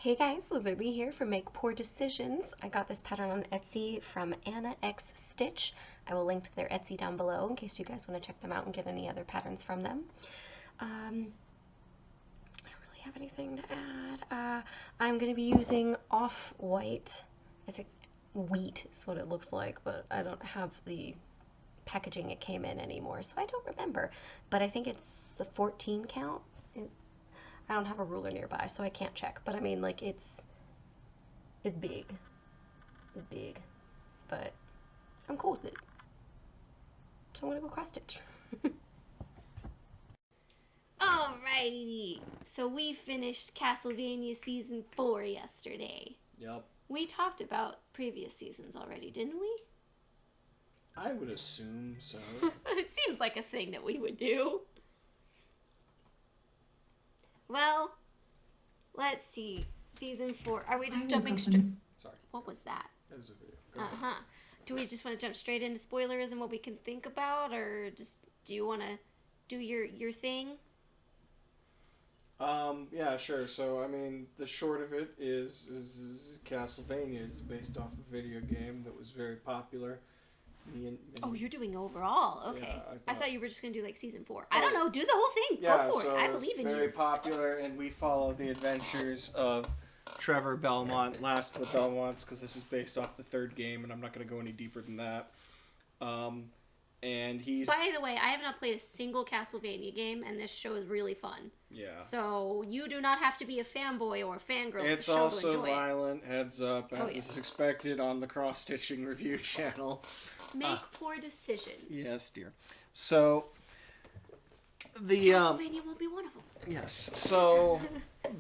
Hey guys, Lizardlea here from Make Poor Decisions. I got this pattern on Etsy from Anna X Stitch. I will link to their Etsy down below in case you guys want to check them out and get any other patterns from them. I don't really have anything to add. I'm going to be using off-white. I think wheat is what it looks like, but I don't have the packaging it came in anymore, so I don't remember. But I think it's a 14 count. I don't have a ruler nearby, so I can't check. But I mean, like, it's big. It's big. But I'm cool with it. So I'm gonna go cross stitch. Alrighty. So we finished Castlevania Season 4 yesterday. Yep. We talked about previous seasons already, didn't we? I would assume so. It seems like a thing that we would do. Well, let's see. Season 4. Are we just jumping straight? Sorry. What was that? That was a video. Go ahead. Do we just want to jump straight into spoilers and what we can think about, or just do you want to do your thing? Yeah, sure. So, I mean, the short of it is Castlevania is based off a video game that was very popular. Oh, you're doing overall. Okay. Yeah, I thought you were just going to do like season 4. I don't know. Do the whole thing. Yeah, Go for so it. I believe in it's very you. popular, and we follow the adventures of Trevor Belmont, last of the Belmonts, because this is based off the third game, and I'm not going to go any deeper than that. And he's... By the way, I have not played a single Castlevania game, and this show is really fun. Yeah. So you do not have to be a fanboy or a fangirl. It's also violent, heads up, as is expected on the cross-stitching review channel. Make poor decisions. Yes, dear. So, Castlevania won't be one of them. Yes. So,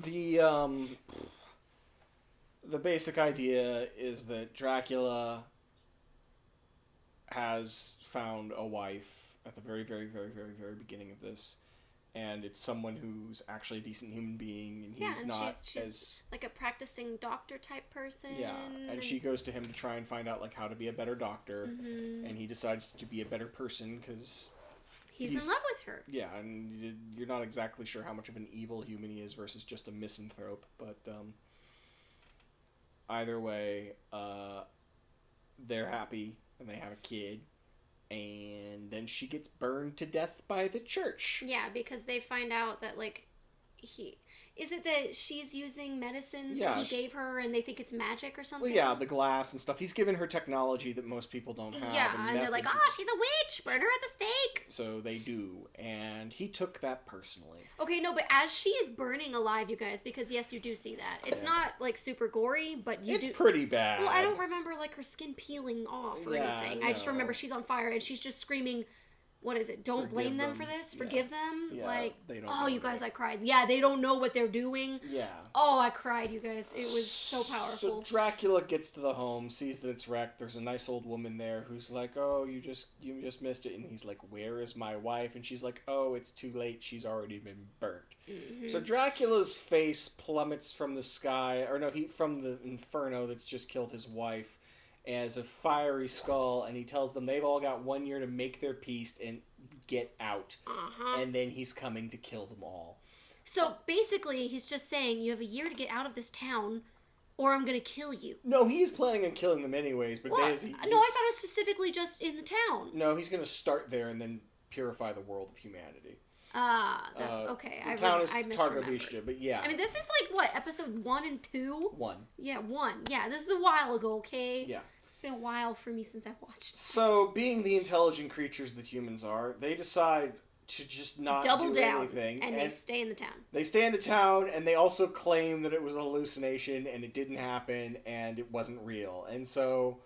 the basic idea is that Dracula has found a wife at the very, very, very, very, very beginning of this, and it's someone who's actually a decent human being, and he's not she's like a practicing doctor type person. Yeah, and she goes to him to try and find out like how to be a better doctor, and he decides to be a better person because he's in love with her. Yeah, and you're not exactly sure how much of an evil human he is versus just a misanthrope, but either way, they're happy and they have a kid. And then she gets burned to death by the church. Yeah, because they find out that, like, is it that she's using medicines that he gave her and they think it's magic or something? Well, yeah, the glass and stuff. He's given her technology that most people don't have. Yeah, and they're like, she's a witch! Burn her at the stake! So they do, and he took that personally. Okay, no, but as she is burning alive, you guys, because yes, you do see that. It's not, like, super gory, but it's pretty bad. Well, I don't remember, like, her skin peeling off or anything. No. I just remember she's on fire and she's just screaming... What is it? Don't blame them for this? Forgive them? Yeah, like, they don't you guys, I cried. Yeah, they don't know what they're doing. Yeah. Oh, I cried, you guys. It was so powerful. So Dracula gets to the home, sees that it's wrecked. There's a nice old woman there who's like, oh, you just missed it. And he's like, where is my wife? And she's like, oh, it's too late. She's already been burnt. Mm-hmm. So Dracula's face plummets from the sky, or no, from the inferno that's just killed his wife, as a fiery skull, and he tells them they've all got 1 year to make their peace and get out. And then he's coming to kill them all. So basically, he's just saying, you have a year to get out of this town, or I'm going to kill you. No, he's planning on killing them anyways, but Daisy... No, I thought it was specifically just in the town. No, he's going to start there and then purify the world of humanity. That's okay. The town is Targovistia, but yeah. I mean, this is like, what, episode 1 and 2? 1. Yeah, 1. Yeah, this is a while ago, okay? Yeah. It's been a while for me since I've watched. So, being the intelligent creatures that humans are, they decide to just not do anything. And they stay in the town. They stay in the town, and they also claim that it was a hallucination, and it didn't happen, and it wasn't real. And so,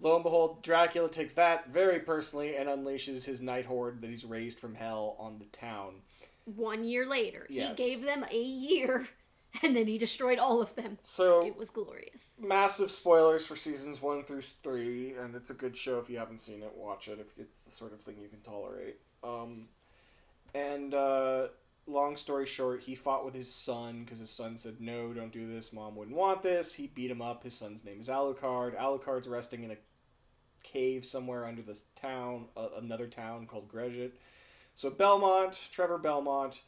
lo and behold, Dracula takes that very personally and unleashes his night horde that he's raised from hell on the town. 1 year later. Yes. He gave them a year, and then he destroyed all of them. So it was glorious. Massive spoilers for seasons 1 through 3, and it's a good show if you haven't seen it. Watch it if it's the sort of thing you can tolerate. Long story short, he fought with his son because his son said, no, don't do this. Mom wouldn't want this. He beat him up. His son's name is Alucard. Alucard's resting in a cave somewhere under this town, another town called Grezit. So Trevor Belmont,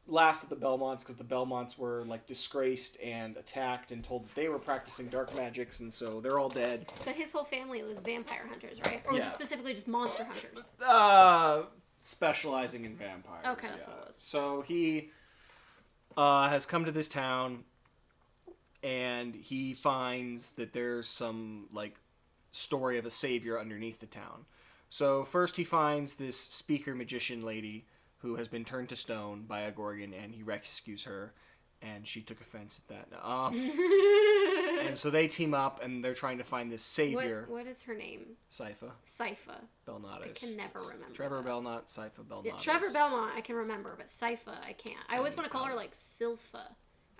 last of the Belmonts because the Belmonts were like disgraced and attacked and told that they were practicing dark magics, and so they're all dead. But his whole family was vampire hunters, right? Or was it specifically just monster hunters? Specializing in vampires. Okay, that's what it was. So he has come to this town, and he finds that there's some like story of a savior underneath the town. So first he finds this speaker magician lady who has been turned to stone by a Gorgon, and he rescues her, and she took offense at that. And so they team up, and they're trying to find this savior. What is her name? Sypha. Sypha. Belnatus. I can never remember. Trevor Belmont, Sypha Belnatus. Yeah, Trevor Belmont I can remember, but Sypha I can't. I always want to call her like Sylpha.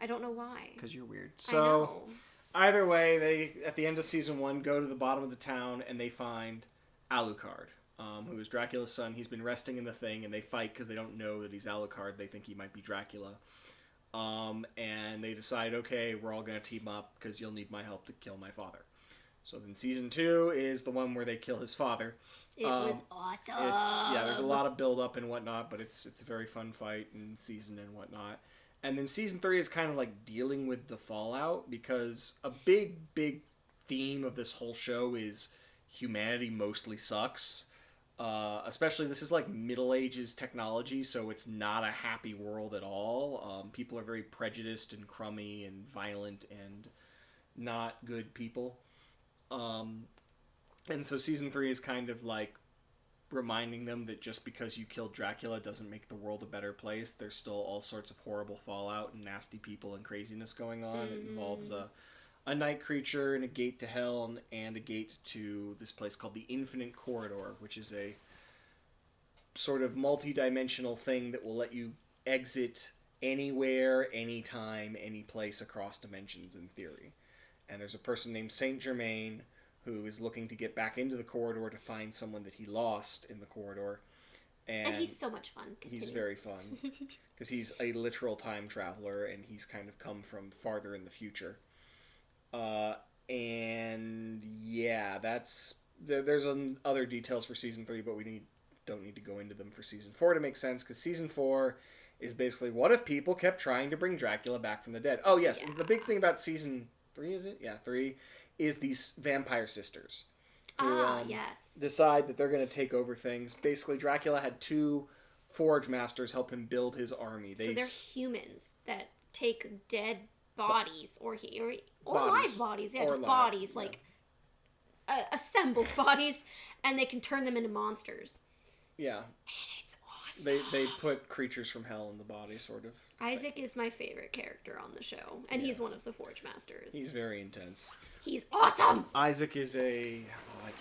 I don't know why. Because you're weird. I know. Either way, they, at the end of season 1, go to the bottom of the town, and they find Alucard. Who is Dracula's son. He's been resting in the thing, and they fight because they don't know that he's Alucard. They think he might be Dracula. And they decide, okay, we're all going to team up because you'll need my help to kill my father. So then season 2 is the one where they kill his father. It was awesome. There's a lot of build-up and whatnot, but it's a very fun fight in season and whatnot. And then season 3 is kind of like dealing with the fallout, because a big theme of this whole show is humanity mostly sucks. Especially this is like Middle Ages technology, so it's not a happy world at all. People are very prejudiced and crummy and violent and not good people. And so season 3 is kind of like reminding them that just because you killed Dracula doesn't make the world a better place. There's still all sorts of horrible fallout and nasty people and craziness going on. It involves a night creature and a gate to hell and a gate to this place called the Infinite Corridor, which is a sort of multi-dimensional thing that will let you exit anywhere, anytime, any place across dimensions in theory. And there's a person named Saint Germain who is looking to get back into the corridor to find someone that he lost in the corridor. And he's so much fun. He's very fun because he's a literal time traveler, and he's kind of come from farther in the future. And yeah, there's other details for season 3, but we don't need to go into them for season 4 to make sense, because season 4 is basically what if people kept trying to bring Dracula back from the dead. Oh yes, yeah. The big thing about season 3, is it? Yeah, 3 is these vampire sisters who yes, decide that they're going to take over things. Basically, Dracula had 2 Forge Masters help him build his army. So they're humans that take dead bodies or live bodies, just bodies, like assembled bodies, and they can turn them into monsters. Yeah. And it's awesome. They put creatures from hell in the body, sort of. Isaac is my favorite character on the show, and he's one of the Forge Masters. He's very intense. He's awesome! Isaac is I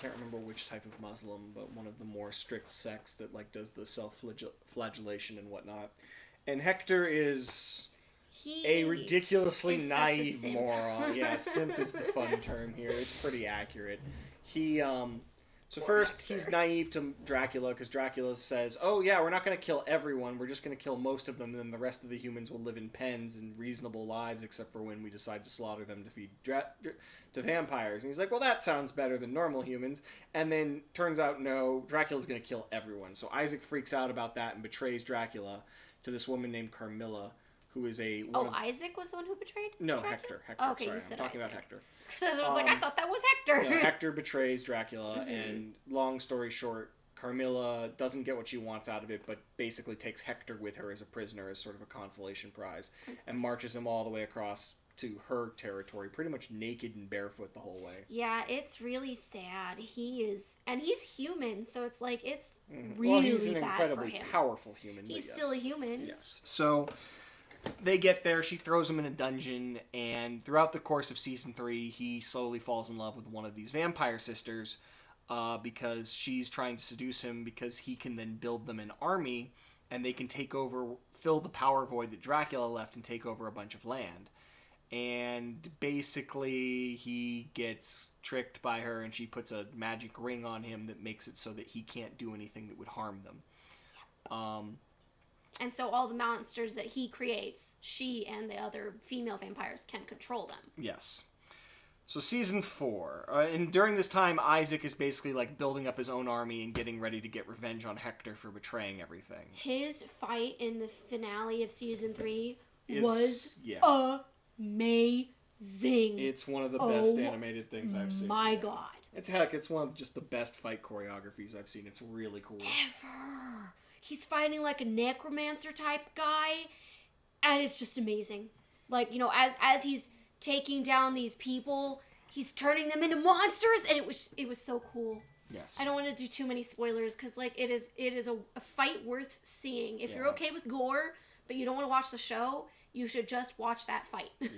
can't remember which type of Muslim, but one of the more strict sects that like does the self-flagellation and whatnot. And Hector is a ridiculously naive moron. Yeah, simp is the fun term here. It's pretty accurate. So first, he's naive to Dracula, because Dracula says, oh yeah, we're not going to kill everyone, we're just going to kill most of them, and then the rest of the humans will live in pens and reasonable lives, except for when we decide to slaughter them to feed to vampires. And he's like, well, that sounds better than normal humans. And then, turns out, no, Dracula's going to kill everyone. So Isaac freaks out about that and betrays Dracula to this woman named Carmilla, who is Isaac was the one who betrayed Dracula? Hector. Oh, okay, sorry, you said I'm talking Isaac. about Hector. So I was like, I thought that was Hector. No, Hector betrays Dracula, and long story short, Carmilla doesn't get what she wants out of it, but basically takes Hector with her as a prisoner as sort of a consolation prize, and marches him all the way across to her territory, pretty much naked and barefoot the whole way. Yeah, it's really sad. He's human, so it's like, it's really bad for him. Well, he's an incredibly powerful human. He's still a human. Yes. So they get there, she throws him in a dungeon, and throughout the course of season 3, he slowly falls in love with one of these vampire sisters, because she's trying to seduce him, because he can then build them an army, and they can fill the power void that Dracula left and take over a bunch of land. And basically, he gets tricked by her, and she puts a magic ring on him that makes it so that he can't do anything that would harm them. Yep. And so all the monsters that he creates, she and the other female vampires can control them. Yes. So season 4, and during this time, Isaac is basically like building up his own army and getting ready to get revenge on Hector for betraying everything. His fight in the finale of season 3 was amazing. It's one of the best animated things I've seen. My God. It's one of just the best fight choreographies I've seen. It's really cool. Ever. He's fighting like a necromancer type guy, and it's just amazing. Like, as he's taking down these people, he's turning them into monsters, and it was so cool. Yes. I don't want to do too many spoilers because like it is a fight worth seeing. If you're okay with gore, but you don't want to watch the show, you should just watch that fight. Yeah.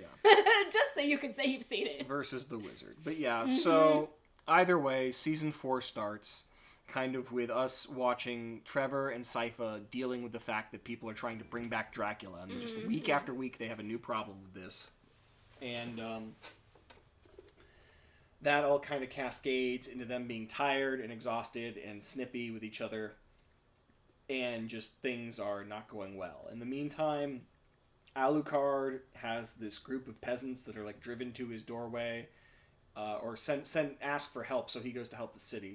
Just so you can say you've seen it. Versus the Wizard. But yeah, so either way, season 4 starts kind of with us watching Trevor and Sypha dealing with the fact that people are trying to bring back Dracula. I mean, just week after week, they have a new problem with this. And that all kind of cascades into them being tired and exhausted and snippy with each other. And just things are not going well. In the meantime, Alucard has this group of peasants that are like driven to his doorway, or ask for help, so he goes to help the city,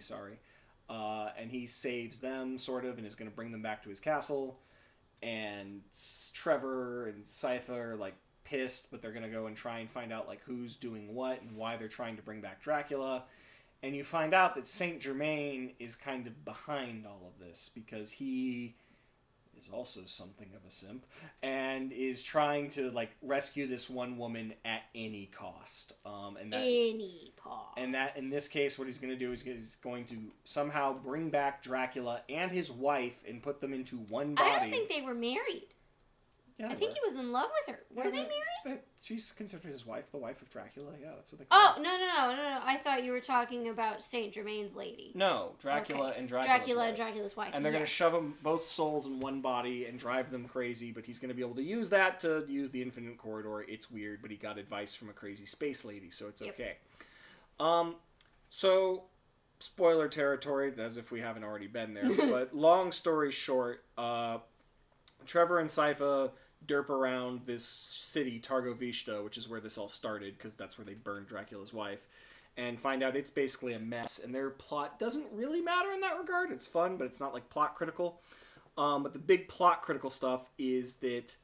and he saves them, sort of, and is going to bring them back to his castle. And Trevor and Sypha are like pissed, but they're going to go and try and find out like who's doing what and why they're trying to bring back Dracula. And you find out that Saint Germain is kind of behind all of this because he is also something of a simp and is trying to like rescue this one woman at any cost. Any cost. And that in this case, what he's going to do is he's going to somehow bring back Dracula and his wife and put them into one body. I don't think they were married. Yeah, I think he was in love with her. Were they married? She's considered his wife, the wife of Dracula. Yeah, that's what they call her. No. I thought you were talking about Saint Germain's lady. No, Dracula okay. and Dracula's wife. And Dracula's wife. And they're going to shove them, both souls in one body and drive them crazy, but he's going to be able to use that to use the Infinite Corridor. It's weird, but he got advice from a crazy space lady, so it's okay. So, spoiler territory, as if we haven't already been there, but long story short, Trevor and Sypha derp around this city, Targovishta, which is where this all started, because that's where they burned Dracula's wife, and find out it's basically a mess, and their plot doesn't really matter in that regard. It's fun, but it's not, like, plot critical. But the big plot critical stuff is that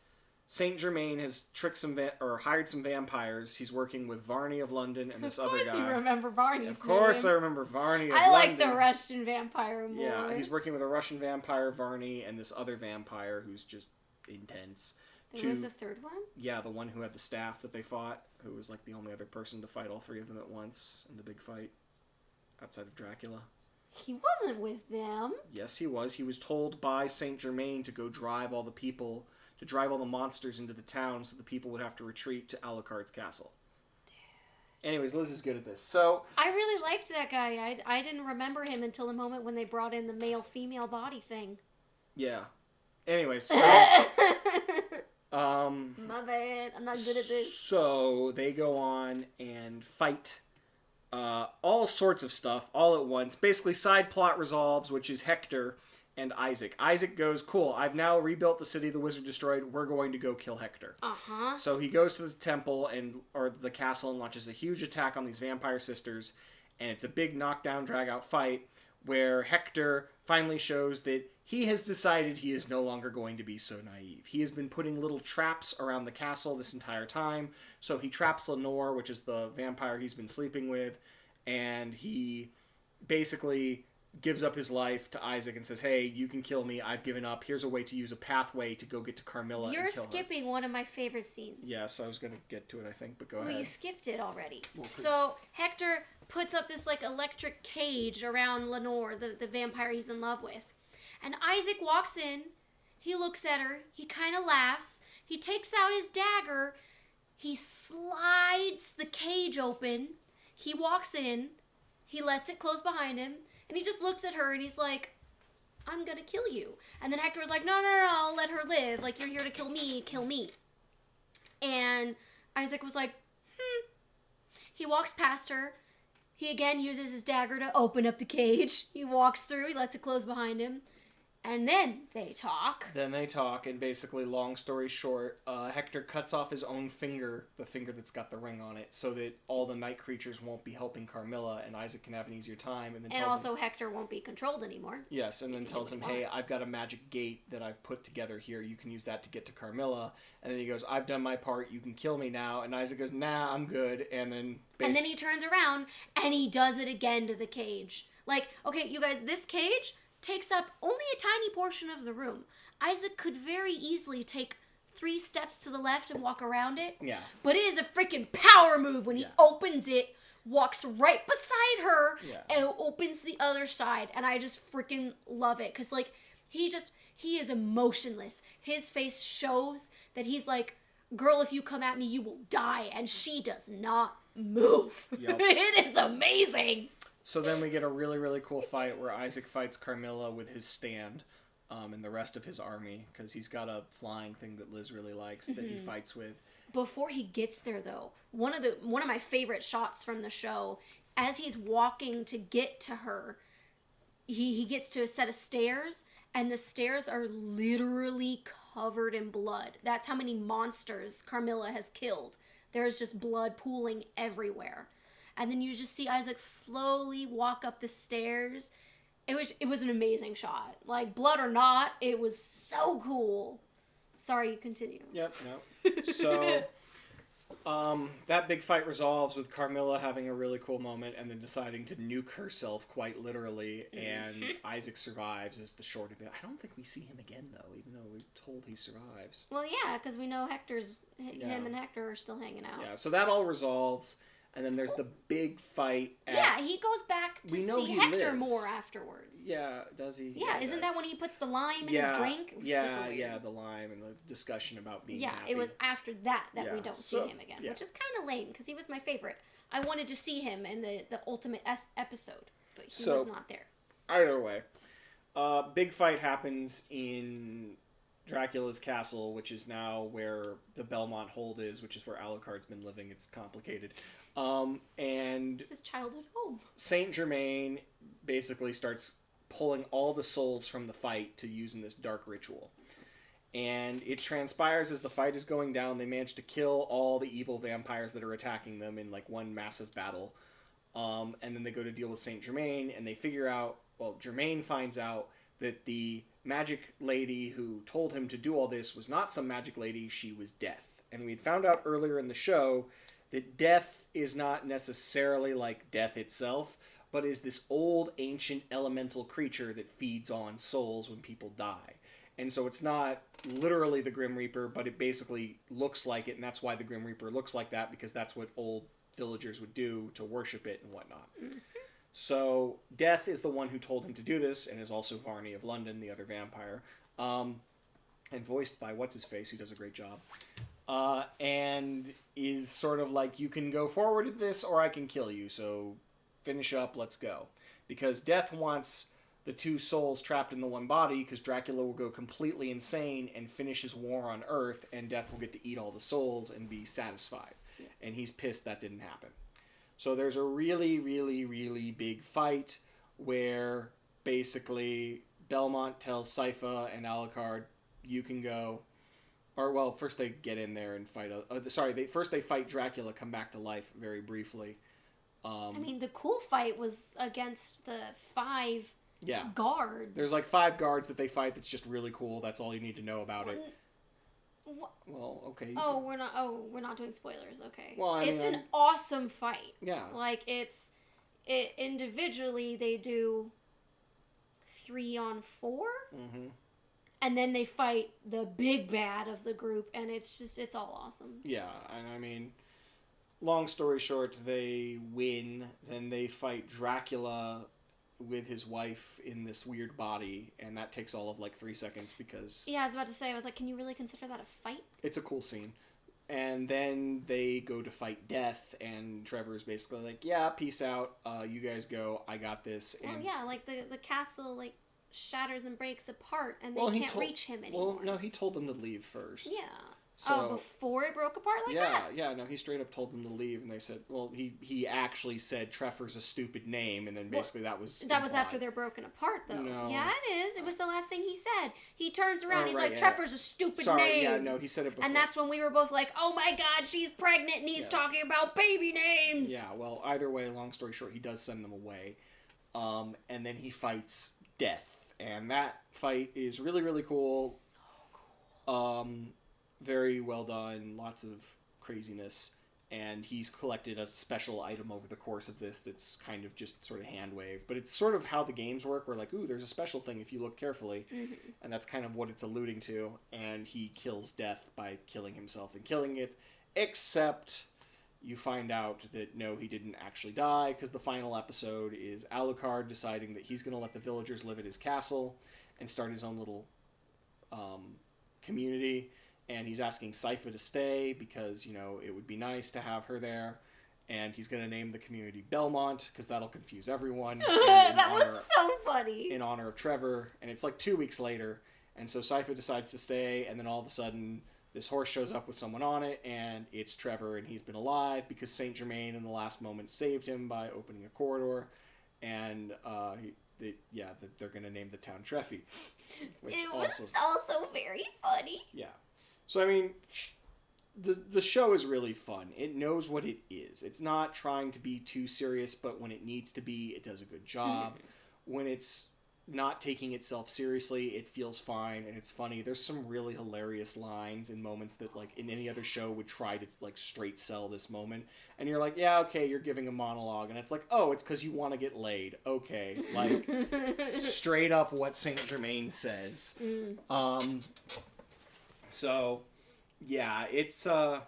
Saint Germain has tricked hired some vampires. He's working with Varney of London and this other guy. Of course you remember Varney's Of course name. I remember Varney of London. I like the Russian vampire more. Yeah, he's working with a Russian vampire, Varney, and this other vampire who's just intense. There was a third one? Yeah, the one who had the staff that they fought, who was like the only other person to fight all three of them at once in the big fight outside of Dracula. He wasn't with them. Yes, he was. He was told by Saint Germain to go drive all the monsters into the town so the people would have to retreat to Alucard's castle. Anyways, Liz is good at this. So I really liked that guy. I didn't remember him until the moment when they brought in the male-female body thing. Yeah. Anyways, so my bad. I'm not good at this. So they go on and fight all sorts of stuff all at once. Basically, side plot resolves, which is Hector and Isaac. Isaac goes, cool, I've now rebuilt the city the wizard destroyed. We're going to go kill Hector. Uh-huh. So he goes to the temple or the castle and launches a huge attack on these vampire sisters. And it's a big knockdown, drag-out fight where Hector finally shows that he has decided he is no longer going to be so naive. He has been putting little traps around the castle this entire time. So he traps Lenore, which is the vampire he's been sleeping with, and he basically gives up his life to Isaac and says, hey, you can kill me. I've given up. Here's a way to use a pathway to go get to Carmilla and kill her. You're skipping one of my favorite scenes. Yes, I was going to get to it, I think, but go ahead. Well, you skipped it already. So Hector puts up this like electric cage around Lenore, the vampire he's in love with. And Isaac walks in, he looks at her, he kind of laughs, he takes out his dagger, he slides the cage open, he walks in, he lets it close behind him, and he just looks at her and he's like, I'm gonna kill you. And then Hector was like, no, I'll let her live, like you're here to kill me, kill me. And Isaac was like, He walks past her, he again uses his dagger to open up the cage, he walks through, he lets it close behind him. And then they talk. And basically, long story short, Hector cuts off his own finger, the finger that's got the ring on it, so that all the night creatures won't be helping Carmilla, and Isaac can have an easier time. And then Hector won't be controlled anymore. Yes, and then tells him, hey, I've got a magic gate that I've put together here. You can use that to get to Carmilla. And then he goes, I've done my part. You can kill me now. And Isaac goes, nah, I'm good. And then he turns around, and he does it again to the cage. Like, okay, you guys, this cage takes up only a tiny portion of the room. Isaac could very easily take 3 steps to the left and walk around it. Yeah. But it is a freaking power move when he opens it, walks right beside her, and opens the other side. And I just freaking love it. Because, like, he is emotionless. His face shows that he's like, girl, if you come at me, you will die. And she does not move. Yep. It is amazing. So then we get a really, really cool fight where Isaac fights Carmilla with his stand and the rest of his army, because he's got a flying thing that Liz really likes that he fights with. Before he gets there, though, one of my favorite shots from the show, as he's walking to get to her, he gets to a set of stairs, and the stairs are literally covered in blood. That's how many monsters Carmilla has killed. There's just blood pooling everywhere. And then you just see Isaac slowly walk up the stairs. It was an amazing shot. Like, blood or not, it was so cool. Sorry, you continue. Yep, no. So, that big fight resolves with Carmilla having a really cool moment and then deciding to nuke herself quite literally, and Isaac survives is the short of it. I don't think we see him again, though, even though we're told he survives. Well, yeah, because we know him and Hector are still hanging out. Yeah, so that all resolves. And then there's the big fight. He goes back to see Hector more afterwards. Yeah, does he? Yeah, isn't that when he puts the lime in his drink? Yeah, the lime and the discussion about being happy. It was after that we don't see him again, which is kind of lame because he was my favorite. I wanted to see him in the ultimate episode, but he was not there. Either way, big fight happens in Dracula's castle, which is now where the Belmont Hold is, which is where Alucard's been living. It's complicated. And it's his childhood home. Saint Germain basically starts pulling all the souls from the fight to use in this dark ritual. And it transpires as the fight is going down, they manage to kill all the evil vampires that are attacking them in like one massive battle. And then they go to deal with Saint Germain, and they figure out, Germain finds out that the magic lady who told him to do all this was not some magic lady, she was Death. And we had found out earlier in the show that Death is not necessarily like death itself, but is this old, ancient, elemental creature that feeds on souls when people die. And so it's not literally the Grim Reaper, but it basically looks like it, and that's why the Grim Reaper looks like that, because that's what old villagers would do to worship it and whatnot. Mm-hmm. So Death is the one who told him to do this, and is also Varney of London, the other vampire, and voiced by What's-His-Face, who does a great job. And is sort of like, you can go forward with this, or I can kill you, so finish up, let's go. Because Death wants the 2 souls trapped in the one body, because Dracula will go completely insane and finish his war on Earth, and Death will get to eat all the souls and be satisfied. Yeah. And he's pissed that didn't happen. So there's a really, really, really big fight where basically Belmont tells Sypha and Alucard, you can go. Or, first they get in there and fight. First they fight Dracula, come back to life very briefly. The cool fight was against the 5 guards. There's like 5 guards that they fight that's just really cool. That's all you need to know about it. Well, okay. We're not doing spoilers. Okay. Well, it's an awesome fight. Yeah. Like individually they do 3-on-4. Mm-hmm. And then they fight the big bad of the group, and it's all awesome. Yeah, and long story short, they win. Then they fight Dracula with his wife in this weird body, and that takes all of like 3 seconds because... Yeah, I was about to say, I was like, can you really consider that a fight? It's a cool scene. And then they go to fight Death, and Trevor's basically like, yeah, peace out, you guys go, I got this. And... Well, yeah, like the castle, like, shatters and breaks apart, and they can't reach him anymore. Well, no, he told them to leave first. Yeah. So, before it broke apart like that? Yeah, no, he straight up told them to leave, and they said, well, he actually said Treffer's a stupid name, and then basically that was after they're broken apart, though. No. Yeah, it is. It was the last thing he said. He turns around, he's right, like, Treffer's a stupid name. Yeah, no, he said it before. And that's when we were both like, oh my god, she's pregnant, and he's talking about baby names. Yeah, well, either way, long story short, he does send them away. And then he fights Death, and that fight is really, really cool. So cool. Very well done, lots of craziness, and he's collected a special item over the course of this that's kind of just sort of hand waved, but it's sort of how the games work, where like, ooh, there's a special thing if you look carefully, and that's kind of what it's alluding to, and he kills Death by killing himself and killing it, except you find out that no, he didn't actually die, because the final episode is Alucard deciding that he's going to let the villagers live at his castle and start his own little community. And he's asking Sypha to stay because, you know, it would be nice to have her there. And he's going to name the community Belmont because that'll confuse everyone. That was so funny. In honor of Trevor. And it's like 2 weeks later. And so Sypha decides to stay. And then all of a sudden, this horse shows up with someone on it. And it's Trevor. And he's been alive because Saint Germain in the last moment saved him by opening a corridor. And they're going to name the town Treffy. It was also very funny. Yeah. So, I mean, the show is really fun. It knows what it is. It's not trying to be too serious, but when it needs to be, it does a good job. When it's not taking itself seriously, it feels fine and it's funny. There's some really hilarious lines and moments that, like, in any other show would try to, like, straight sell this moment. And you're like, yeah, okay, you're giving a monologue. And it's like, oh, it's because you want to get laid. Okay. Like, straight up what Saint Germain says. So, yeah, it's a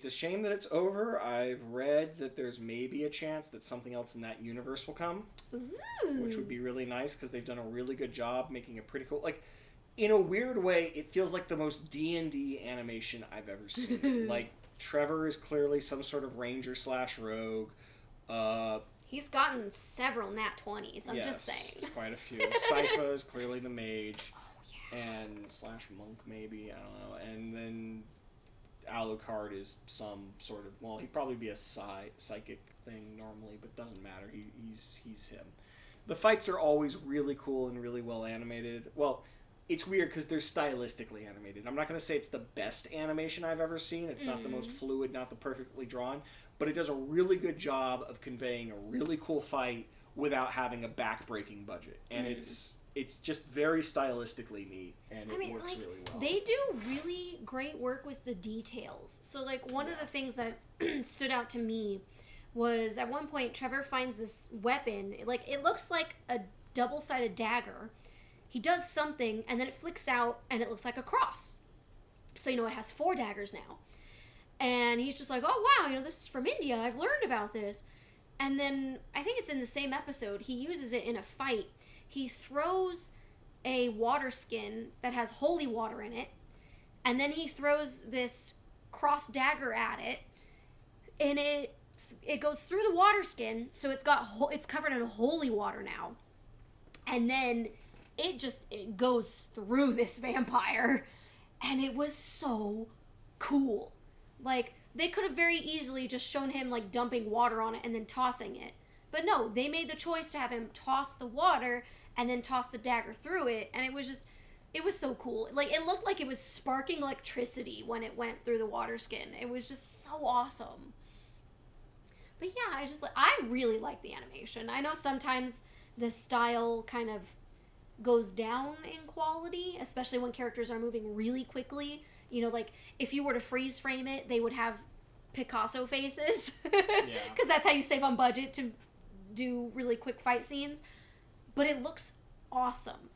shame that it's over. I've read that there's maybe a chance that something else in that universe will come, which would be really nice because they've done a really good job making it pretty cool. Like, in a weird way, it feels like the most D&D animation I've ever seen. Like, Trevor is clearly some sort of ranger / rogue. He's gotten several nat 20s, I'm just saying. Quite a few. Sypha is clearly the mage. And / monk, maybe, I don't know. And then Alucard is some sort of, well, he'd probably be a psychic thing normally, but doesn't matter. He's him. The fights are always really cool and really well animated. Well, it's weird because they're stylistically animated. I'm not going to say it's the best animation I've ever seen. It's not the most fluid, not the perfectly drawn, but it does a really good job of conveying a really cool fight without having a back-breaking budget. And it's just very stylistically neat, and it works really well. They do really great work with the details. So, like, one of the things that stood out to me was at one point Trevor finds this weapon. Like, it looks like a double-sided dagger. He does something, and then it flicks out, and it looks like a cross. So, you know, it has 4 daggers now. And he's just like, oh, wow, you know, this is from India. I've learned about this. And then, I think it's in the same episode, he uses it in a fight. He throws a water skin that has holy water in it, and then he throws this cross dagger at it, and it goes through the water skin, so it's covered in holy water now, and then it goes through this vampire, and it was so cool. Like, they could have very easily just shown him, like, dumping water on it and then tossing it. But no, they made the choice to have him toss the water and then toss the dagger through it, and it was so cool. Like, it looked like it was sparking electricity when it went through the water skin. It was just so awesome. But yeah, I really like the animation. I know sometimes the style kind of goes down in quality, especially when characters are moving really quickly. You know, like, if you were to freeze frame it, they would have Picasso faces. Because that's how you save on budget to do really quick fight scenes. But it looks awesome.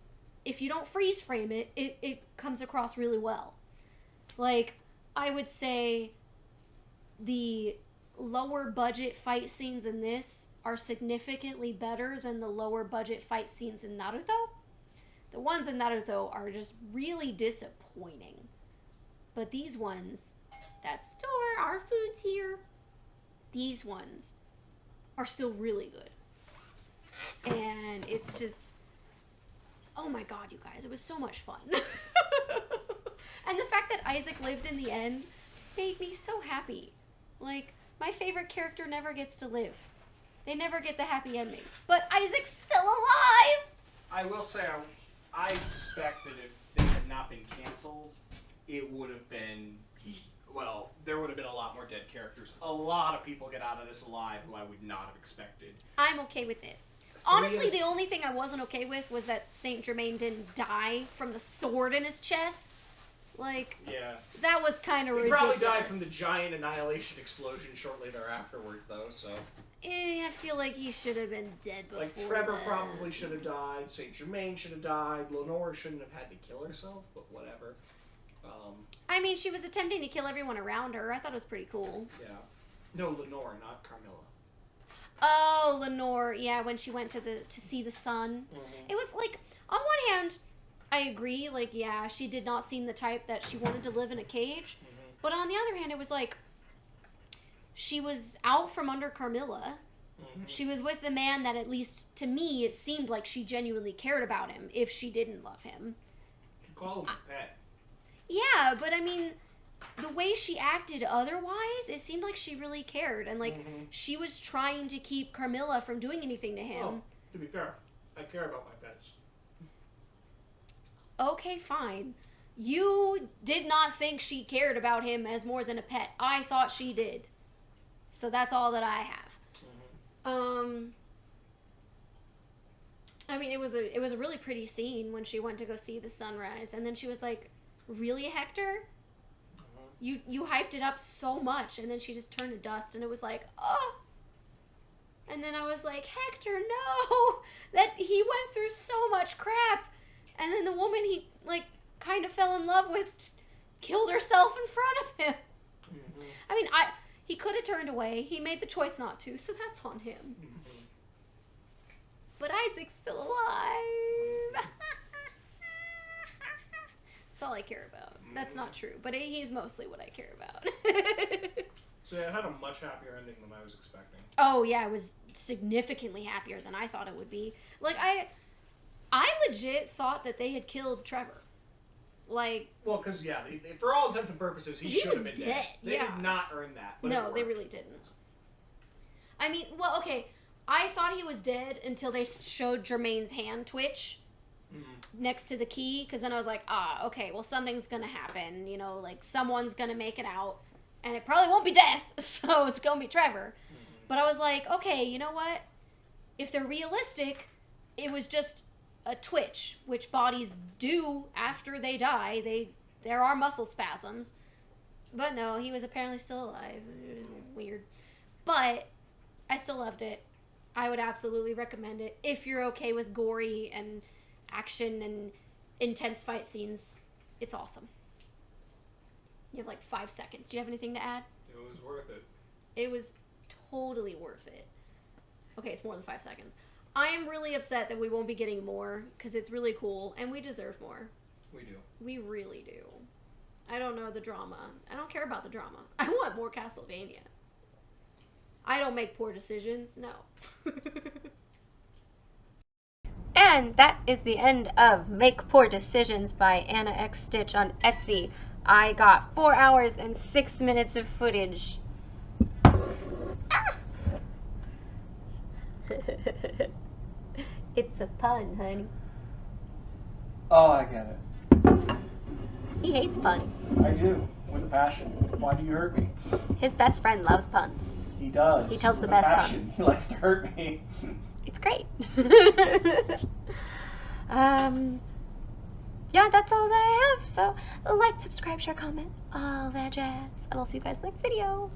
If you don't freeze frame it, it comes across really well. Like, I would say the lower budget fight scenes in this are significantly better than the lower budget fight scenes in Naruto. The ones in Naruto are just really disappointing. But these ones, that store, our food's here, these ones are still really good. And it's just, oh my god, you guys, it was so much fun. And the fact that Isaac lived in the end made me so happy. Like, my favorite character never gets to live. They never get the happy ending. But Isaac's still alive! I will say, I suspect that if they had not been canceled, it would have been, well, there would have been a lot more dead characters. A lot of people get out of this alive who I would not have expected. I'm okay with it. Honestly, the only thing I wasn't okay with was that Saint Germain didn't die from the sword in his chest. Like, yeah, that was kind of ridiculous. He ridiculous. probably died from the giant annihilation explosion shortly thereafterwards, though, so... I feel like he should have been dead before Like, Trevor that. probably should have died, Saint Germain should have died, Lenore shouldn't have had to kill herself, but whatever. I mean, she was attempting to kill everyone around her. I thought it was pretty cool. Yeah. No, Lenore, not Carmilla. Oh, Lenore, yeah, when she went to see the sun. Mm-hmm. It was like, on one hand, I agree, like, yeah, she did not seem the type that she wanted to live in a cage. Mm-hmm. But on the other hand, it was like, she was out from under Carmilla. Mm-hmm. She was with the man that, at least to me, it seemed like she genuinely cared about him, if she didn't love him. You call him a pet. Yeah, but I mean, the way she acted otherwise, it seemed like she really cared. And, like, she was trying to keep Carmilla from doing anything to him. Well, to be fair, I care about my pets. Okay, fine. You did not think she cared about him as more than a pet. I thought she did. So that's all that I have. I mean, it was a really pretty scene when she went to go see the sunrise, and then she was like, "Really, Hector? You hyped it up so much," and then she just turned to dust, and it was like, "Oh." And then I was like, "Hector, no! That he went through so much crap, and then the woman he like kind of fell in love with just killed herself in front of him." I mean, he could have turned away. He made the choice not to, so that's on him. But Isaac's still alive. That's all I care about. That's not true, but he's mostly what I care about. So yeah, it had a much happier ending than I was expecting. Oh yeah, it was significantly happier than I thought it would be. Like, I legit thought that they had killed Trevor. Like, well, because yeah, for all intents and purposes, he should have been dead. They yeah. did not earn that. But no, they really didn't. I mean, well, okay, I thought he was dead until they showed Jermaine's hand twitch next to the key, because then I was like, okay, well, something's gonna happen. You know, like, someone's gonna make it out, and it probably won't be death, so it's gonna be Trevor. But I was like, okay, you know what? If they're realistic, it was just a twitch, which bodies do after they die. There are muscle spasms. But no, he was apparently still alive. It was weird. But I still loved it. I would absolutely recommend it if you're okay with gory and action and intense fight scenes. It's awesome. You have like 5 seconds. Do you have anything to add? It was worth it. It was totally worth it. Okay, it's more than 5 seconds. I am really upset that we won't be getting more, because it's really cool, and we deserve more. We do. We really do. I don't know the drama. I don't care about the drama. I want more Castlevania. I don't make poor decisions, no. And that is the end of Make Poor Decisions by Anna X Stitch on Etsy. I got 4 hours and 6 minutes of footage. It's a pun, honey. Oh, I get it. He hates puns. I do, with a passion. Why do you hurt me? His best friend loves puns. He does. He tells the with best passion. puns. He likes to hurt me. It's great. Yeah, that's all that I have. So, like, subscribe, share, comment, all that jazz. And I'll see you guys next video.